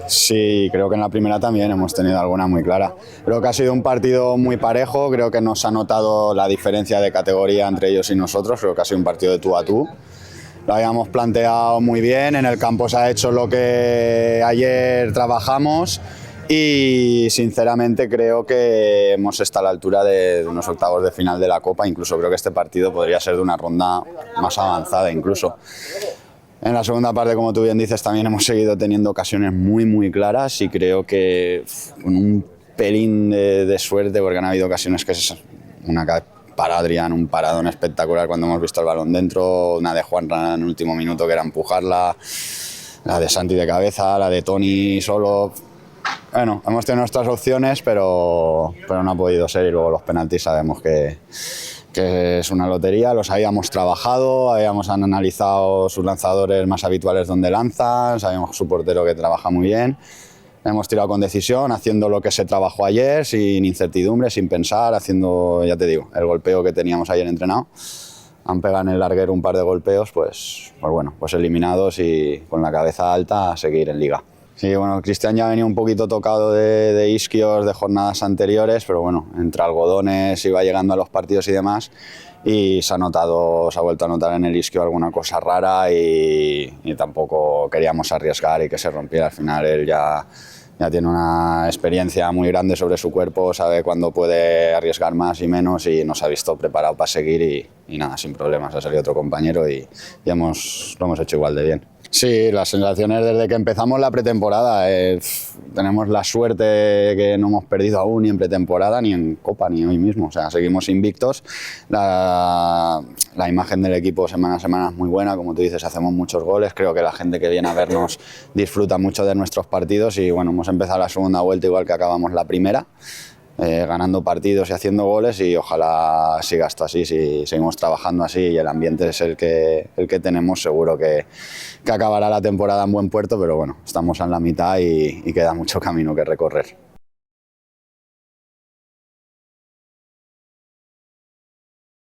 Sí, creo que en la primera también hemos tenido alguna muy clara. Creo que ha sido un partido muy parejo, creo que nos ha notado la diferencia de categoría entre ellos y nosotros, creo que ha sido un partido de tú a tú. Lo habíamos planteado muy bien, en el campo se ha hecho lo que ayer trabajamos y sinceramente creo que hemos estado a la altura de unos octavos de final de la Copa, incluso creo que este partido podría ser de una ronda más avanzada incluso. En la segunda parte, como tú bien dices, también hemos seguido teniendo ocasiones muy claras y creo que con un pelín de suerte, porque han habido ocasiones que es una para Adrián, un paradón espectacular cuando hemos visto el balón dentro, una de Juanra en el último minuto que era empujarla, la de Santi de cabeza, la de Toni solo. Bueno, hemos tenido nuestras opciones, pero no ha podido ser y luego los penaltis sabemos que es una lotería, los habíamos trabajado, habíamos analizado sus lanzadores más habituales donde lanzan, sabíamos su portero que trabaja muy bien. Hemos tirado con decisión, haciendo lo que se trabajó ayer, sin incertidumbre, sin pensar, haciendo, ya te digo, el golpeo que teníamos ayer entrenado. Han pegado en el larguero un par de golpeos, pues bueno, pues eliminados y con la cabeza alta a seguir en Liga. Sí, bueno, Cristian ya venía un poquito tocado de isquios de jornadas anteriores, pero bueno, entre algodones iba llegando a los partidos y demás, y se ha vuelto a notar en el isquio alguna cosa rara y tampoco queríamos arriesgar y que se rompiera. Al final él ya tiene una experiencia muy grande sobre su cuerpo, sabe cuándo puede arriesgar más y menos y nos ha visto preparado para seguir y nada, sin problemas. Ha salido otro compañero y lo hemos hecho igual de bien. Sí, las sensaciones desde que empezamos la pretemporada, tenemos la suerte que no hemos perdido aún ni en pretemporada, ni en Copa, ni hoy mismo, o sea, seguimos invictos. La imagen del equipo semana a semana es muy buena, como tú dices, hacemos muchos goles, creo que la gente que viene a vernos disfruta mucho de nuestros partidos y bueno, hemos empezado la segunda vuelta igual que acabamos la primera. Ganando partidos y haciendo goles y ojalá siga esto así, si seguimos trabajando así y el ambiente es el que tenemos, seguro que acabará la temporada en buen puerto, pero bueno, estamos en la mitad y queda mucho camino que recorrer.